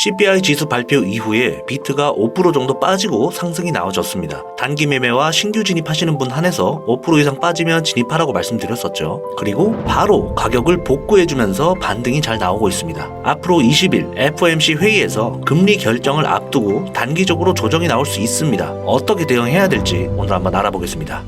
CPI 지수 발표 이후에 비트가 5% 정도 빠지고 상승이 나와줬습니다. 단기 매매와 신규 진입하시는 분 한해서 5% 이상 빠지면 진입하라고 말씀드렸었죠. 그리고 바로 가격을 복구해주면서 반등이 잘 나오고 있습니다. 앞으로 20일 FOMC 회의에서 금리 결정을 앞두고 단기적으로 조정이 나올 수 있습니다. 어떻게 대응해야 될지 오늘 한번 알아보겠습니다.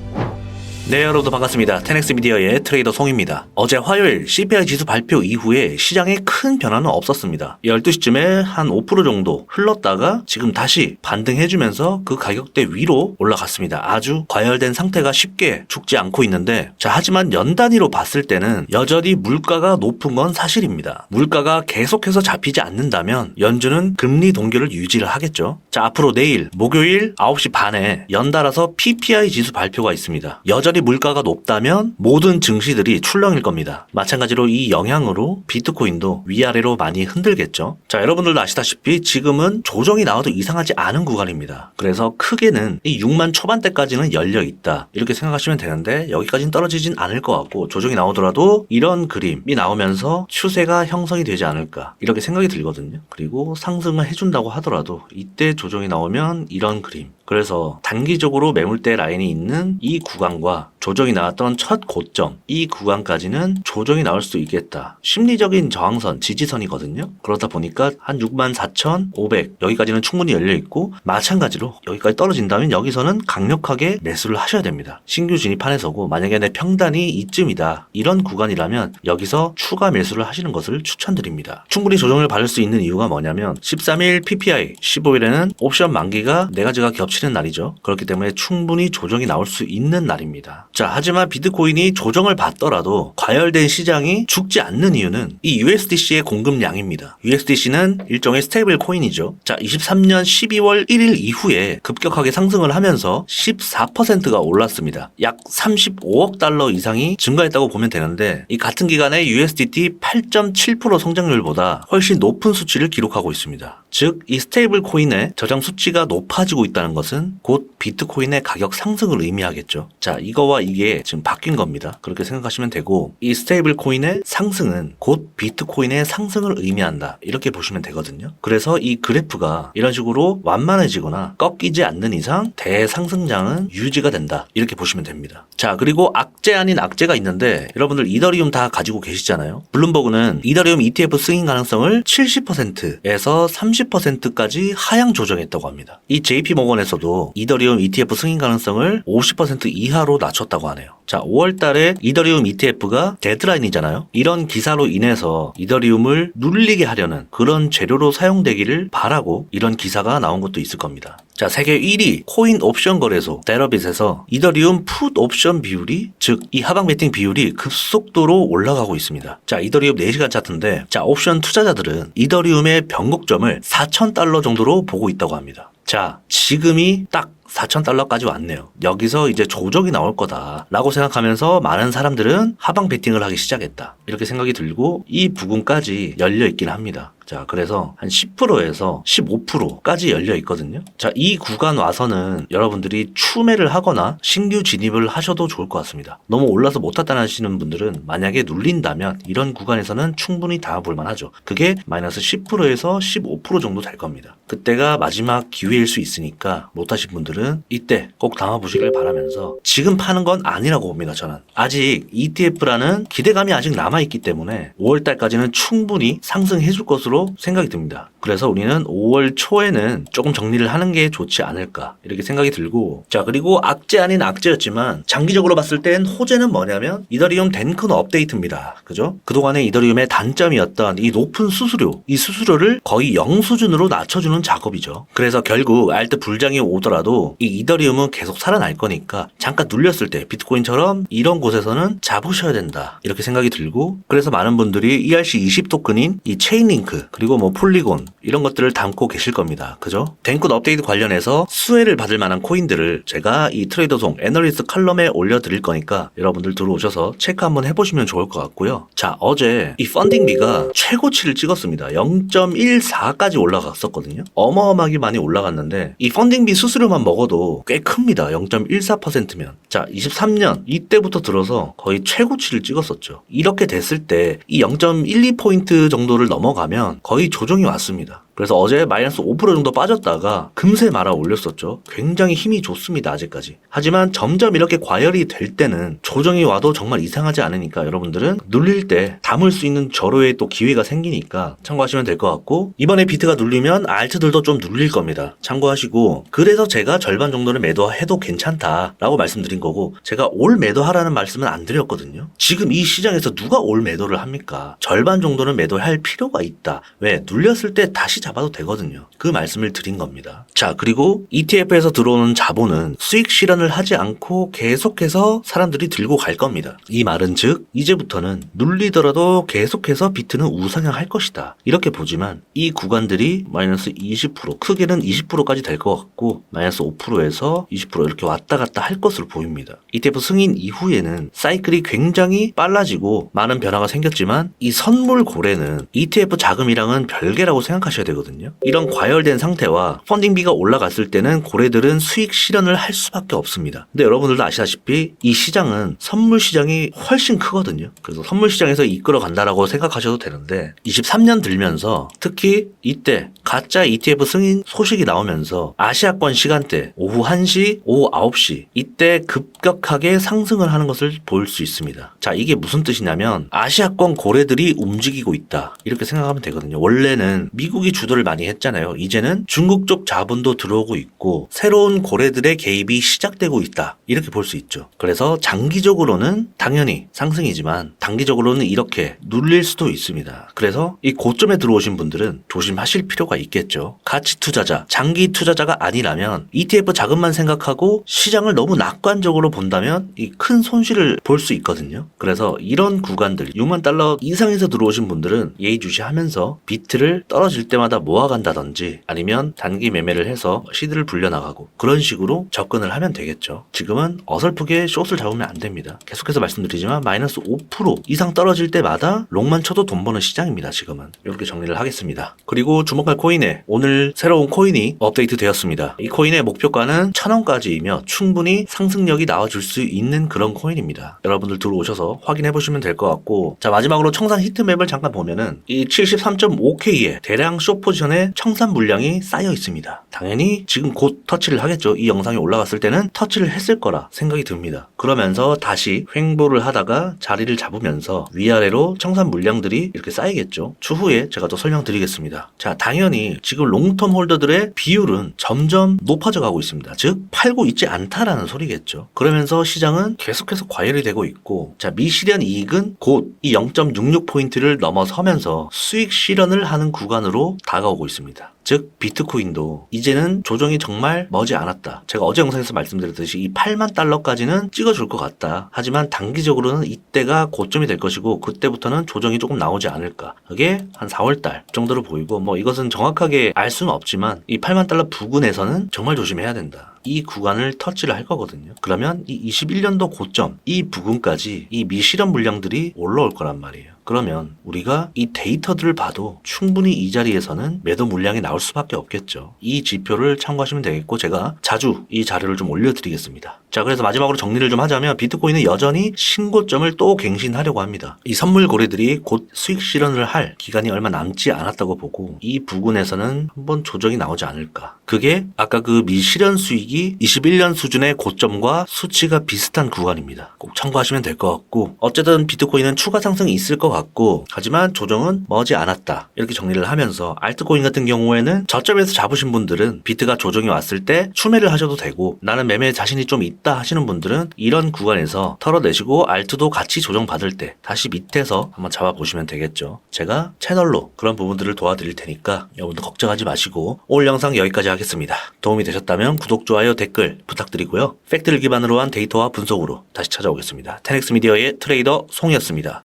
네, 여러분 반갑습니다. 테넥스 미디어의 트레이더 송입니다. 어제 화요일 CPI 지수 발표 이후에 시장에 큰 변화는 없었습니다. 12시쯤에 한 5% 정도 흘렀다가 지금 다시 반등해주면서 그 가격대 위로 올라갔습니다. 아주 과열된 상태가 쉽게 죽지 않고 있는데, 자, 하지만 연 단위로 봤을 때는 여전히 물가가 높은 건 사실입니다. 물가가 계속해서 잡히지 않는다면 연준은 금리 동결을 유지를 하겠죠. 자, 앞으로 내일 목요일 9시 반에 연달아서 PPI 지수 발표가 있습니다. 여전히 물가가 높다면 모든 증시들이 출렁일 겁니다. 마찬가지로 이 영향으로 비트코인도 위아래로 많이 흔들겠죠. 자, 여러분들도 아시다시피 지금은 조정이 나와도 이상하지 않은 구간입니다. 그래서 크게는 이 6만 초반대까지는 열려 있다, 이렇게 생각하시면 되는데 여기까지는 떨어지진 않을 것 같고, 조정이 나오더라도 이런 그림이 나오면서 추세가 형성이 되지 않을까 이렇게 생각이 들거든요. 그리고 상승을 해준다고 하더라도 이때 조정이 나오면 이런 그림, 그래서 단기적으로 매물대 라인이 있는 이 구간과 조정이 나왔던 첫 고점, 이 구간까지는 조정이 나올 수도 있겠다. 심리적인 저항선, 지지선이거든요. 그러다 보니까 한 64,500 여기까지는 충분히 열려있고, 마찬가지로 여기까지 떨어진다면 여기서는 강력하게 매수를 하셔야 됩니다. 신규 진입한에서고 만약에 내 평단이 이쯤이다, 이런 구간이라면 여기서 추가 매수를 하시는 것을 추천드립니다. 충분히 조정을 받을 수 있는 이유가 뭐냐면 13일 PPI, 15일에는 옵션 만기가 4가지가 겹치는 날이죠. 그렇기 때문에 충분히 조정이 나올 수 있는 날입니다. 자, 하지만 비트코인이 조정을 받더라도 과열된 시장이 죽지 않는 이유는 이 USDC의 공급량입니다. USDC는 일종의 스테이블 코인이죠. 자, 23년 12월 1일 이후에 급격하게 상승을 하면서 14%가 올랐습니다. 약 35억 달러 이상이 증가했다고 보면 되는데, 이 같은 기간에 USDT 8.7% 성장률보다 훨씬 높은 수치를 기록하고 있습니다. 즉, 이 스테이블 코인의 저장 수치가 높아지고 있다는 것은 곧 비트코인의 가격 상승을 의미하겠죠. 자, 이거와 이게 지금 바뀐 겁니다. 그렇게 생각하시면 되고, 이 스테이블 코인의 상승은 곧 비트코인의 상승을 의미한다, 이렇게 보시면 되거든요. 그래서 이 그래프가 이런 식으로 완만해지거나 꺾이지 않는 이상 대상승장은 유지가 된다, 이렇게 보시면 됩니다. 자, 그리고 악재 아닌 악재가 있는데, 여러분들 이더리움 다 가지고 계시잖아요. 블룸버그는 이더리움 ETF 승인 가능성을 70%에서 30%까지 하향 조정했다고 합니다. 이 JP모건에서도 이더리움 ETF 승인 가능성을 50% 이하로 낮췄다고 하네요. 자, 5월 달에 이더리움 ETF가 데드라인이잖아요. 이런 기사로 인해서 이더리움을 눌리게 하려는 그런 재료로 사용되기를 바라고 이런 기사가 나온 것도 있을 겁니다. 자, 세계 1위 코인 옵션 거래소 데러빗에서 이더리움 풋 옵션 비율이, 즉 이 하방 베팅 비율이 급속도로 올라가고 있습니다. 자, 이더리움 4시간 차트인데, 자, 옵션 투자자들은 이더리움의 변곡점을 4,000달러 정도로 보고 있다고 합니다. 자, 지금이 딱 4,000달러까지 왔네요. 여기서 이제 조정이 나올 거다라고 생각하면서 많은 사람들은 하방 베팅을 하기 시작했다, 이렇게 생각이 들고 이 부분까지 열려 있긴 합니다. 자, 그래서 한 10%에서 15%까지 열려 있거든요. 자, 이 구간 와서는 여러분들이 추매를 하거나 신규 진입을 하셔도 좋을 것 같습니다. 너무 올라서 못 탔다는 하시는 분들은 만약에 눌린다면 이런 구간에서는 충분히 담아볼 만하죠. 그게 마이너스 10%에서 15% 정도 될 겁니다. 그때가 마지막 기회일 수 있으니까 못 하신 분들은 이때 꼭 담아보시길 바라면서, 지금 파는 건 아니라고 봅니다. 저는 아직 ETF라는 기대감이 아직 남아있기 때문에 5월달까지는 충분히 상승해줄 것으로 생각이 듭니다. 그래서 우리는 5월 초에는 조금 정리를 하는 게 좋지 않을까, 이렇게 생각이 들고, 자, 그리고 악재 아닌 악재였지만 장기적으로 봤을 땐 호재는 뭐냐면 이더리움 덴큰 업데이트입니다. 그죠? 그동안에 이더리움의 단점이었던 이 높은 수수료, 이 수수료를 거의 0 수준으로 낮춰주는 작업이죠. 그래서 결국 알트 불장이 오더라도 이 이더리움은 계속 살아날 거니까 잠깐 눌렸을 때 비트코인처럼 이런 곳에서는 잡으셔야 된다, 이렇게 생각이 들고, 그래서 많은 분들이 ERC20 토큰인 이 체인링크, 그리고 뭐 폴리곤, 이런 것들을 담고 계실 겁니다. 그죠? 덴쿤 업데이트 관련해서 수혜를 받을 만한 코인들을 제가 이 트레이더송 애널리스트 칼럼에 올려드릴 거니까 여러분들 들어오셔서 체크 한번 해보시면 좋을 것 같고요. 자, 어제 이 펀딩비가 최고치를 찍었습니다. 0.14까지 올라갔었거든요. 어마어마하게 많이 올라갔는데 이 펀딩비 수수료만 먹어도 꽤 큽니다. 0.14%면. 자, 23년 이때부터 들어서 거의 최고치를 찍었었죠. 이렇게 됐을 때 이 0.12포인트 정도를 넘어가면 거의 조정이 왔습니다. 그래서 어제 마이너스 5% 정도 빠졌다가 금세 말아 올렸었죠. 굉장히 힘이 좋습니다, 아직까지. 하지만 점점 이렇게 과열이 될 때는 조정이 와도 정말 이상하지 않으니까 여러분들은 눌릴 때 담을 수 있는 절호의 또 기회가 생기니까 참고하시면 될 것 같고, 이번에 비트가 눌리면 알트들도 좀 눌릴 겁니다. 참고하시고, 그래서 제가 절반 정도는 매도해도 괜찮다라고 말씀드린 거고, 제가 올 매도하라는 말씀은 안 드렸거든요. 지금 이 시장에서 누가 올 매도를 합니까? 절반 정도는 매도할 필요가 있다. 왜? 눌렸을 때 다시 잡아도 되거든요. 그 말씀을 드린 겁니다. 자, 그리고 ETF에서 들어오는 자본은 수익 실현을 하지 않고 계속해서 사람들이 들고 갈 겁니다. 이 말은 즉 이제부터는 눌리더라도 계속해서 비트는 우상향할 것이다. 이렇게 보지만 이 구간들이 마이너스 20%, 크게는 20%까지 될 것 같고 마이너스 5%에서 20% 이렇게 왔다 갔다 할 것으로 보입니다. ETF 승인 이후에는 사이클이 굉장히 빨라지고 많은 변화가 생겼지만 이 선물 고래는 ETF 자금이랑은 별개라고 생각하셔야 되거든요. 이런 과열된 상태와 펀딩비가 올라갔을 때는 고래들은 수익 실현을 할 수밖에 없습니다. 근데 여러분들도 아시다시피 이 시장은 선물 시장이 훨씬 크거든요. 그래서 선물 시장에서 이끌어 간다라고 생각하셔도 되는데 23년 들면서 특히 이때 가짜 ETF 승인 소식이 나오면서 아시아권 시간대 오후 1시, 오후 9시 이때 급격하게 상승을 하는 것을 볼 수 있습니다. 자, 이게 무슨 뜻이냐면 아시아권 고래들이 움직이고 있다. 이렇게 생각하면 되거든요. 원래는 미국이 주도를 많이 했잖아요. 이제는 중국 쪽 자본도 들어오고 있고 새로운 고래들의 개입이 시작되고 있다. 이렇게 볼 수 있죠. 그래서 장기적으로는 당연히 상승이지만 단기적으로는 이렇게 눌릴 수도 있습니다. 그래서 이 고점에 들어오신 분들은 조심하실 필요가 있겠죠. 가치 투자자, 장기 투자자가 아니라면 ETF 자금만 생각하고 시장을 너무 낙관적으로 본다면 이 큰 손실을 볼 수 있거든요. 그래서 이런 구간들 6만 달러 이상에서 들어오신 분들은 예의주시하면서 비트를 떨어질 때마다 모아간다든지 아니면 단기 매매를 해서 시드를 불려나가고 그런 식으로 접근을 하면 되겠죠. 지금은 어설프게 숏을 잡으면 안 됩니다. 계속해서 말씀드리지만 마이너스 5% 이상 떨어질 때마다 롱만 쳐도 돈 버는 시장입니다. 지금은 이렇게 정리를 하겠습니다. 그리고 주목할 코인에 오늘 새로운 코인이 업데이트 되었습니다. 이 코인의 목표가는 1,000원까지이며 충분히 상승력이 나와줄 수 있는 그런 코인입니다. 여러분들 들어오셔서 확인해 보시면 될 것 같고, 자, 마지막으로 청산 히트맵을 잠깐 보면은 이 73.5K의 대량 숏 포지션에 청산 물량이 쌓여 있습니다. 당연히 지금 곧 터치를 하겠죠. 이 영상이 올라갔을 때는 터치를 했을 거라 생각이 듭니다. 그러면서 다시 횡보를 하다가 자리를 잡으면서 위아래로 청산 물량들이 이렇게 쌓이겠죠. 추후에 제가 또 설명드리겠습니다. 자, 당연히 지금 롱텀 홀더들의 비율은 점점 높아져 가고 있습니다. 즉 팔고 있지 않다라는 소리겠죠. 그러면서 시장은 계속해서 과열이 되고 있고, 자, 미실현 이익은 곧 이 0.66포인트를 넘어서면서 수익 실현을 하는 구간으로 다가오고 있습니다. 즉 비트코인도 이제는 조정이 정말 머지 않았다. 제가 어제 영상에서 말씀드렸듯이 이 8만 달러까지는 찍어줄 것 같다. 하지만 단기적으로는 이때가 고점이 될 것이고 그때부터는 조정이 조금 나오지 않을까. 그게 한 4월달 정도로 보이고, 뭐 이것은 정확하게 알 수는 없지만 이 8만 달러 부근에서는 정말 조심해야 된다. 이 구간을 터치를 할 거거든요. 그러면 이 21년도 고점, 이 부근까지 이 미실현 물량들이 올라올 거란 말이에요. 그러면 우리가 이 데이터들을 봐도 충분히 이 자리에서는 매도 물량이 나올 수밖에 없겠죠. 이 지표를 참고하시면 되겠고 제가 자주 이 자료를 좀 올려드리겠습니다. 자, 그래서 마지막으로 정리를 좀 하자면 비트코인은 여전히 신고점을 또 갱신하려고 합니다. 이 선물 고래들이 곧 수익 실현을 할 기간이 얼마 남지 않았다고 보고 이 부근에서는 한번 조정이 나오지 않을까. 그게 아까 그 미실현 수익이 21년 수준의 고점과 수치가 비슷한 구간입니다. 꼭 참고하시면 될 것 같고, 어쨌든 비트코인은 추가 상승이 있을 것 같고 하지만 조정은 머지 않았다. 이렇게 정리를 하면서 알트코인 같은 경우에는 저점에서 잡으신 분들은 비트가 조정이 왔을 때 추매를 하셔도 되고, 나는 매매 자신이 좀 있다 하시는 분들은 이런 구간에서 털어내시고 알트도 같이 조정받을 때 다시 밑에서 한번 잡아보시면 되겠죠. 제가 채널로 그런 부분들을 도와드릴 테니까 여러분들 걱정하지 마시고 오늘 영상 여기까지 하겠습니다. 도움이 되셨다면 구독, 좋아요, 댓글 부탁드리고요. 팩트를 기반으로 한 데이터와 분석으로 다시 찾아오겠습니다. 10X 미디어의 트레이더 송이었습니다.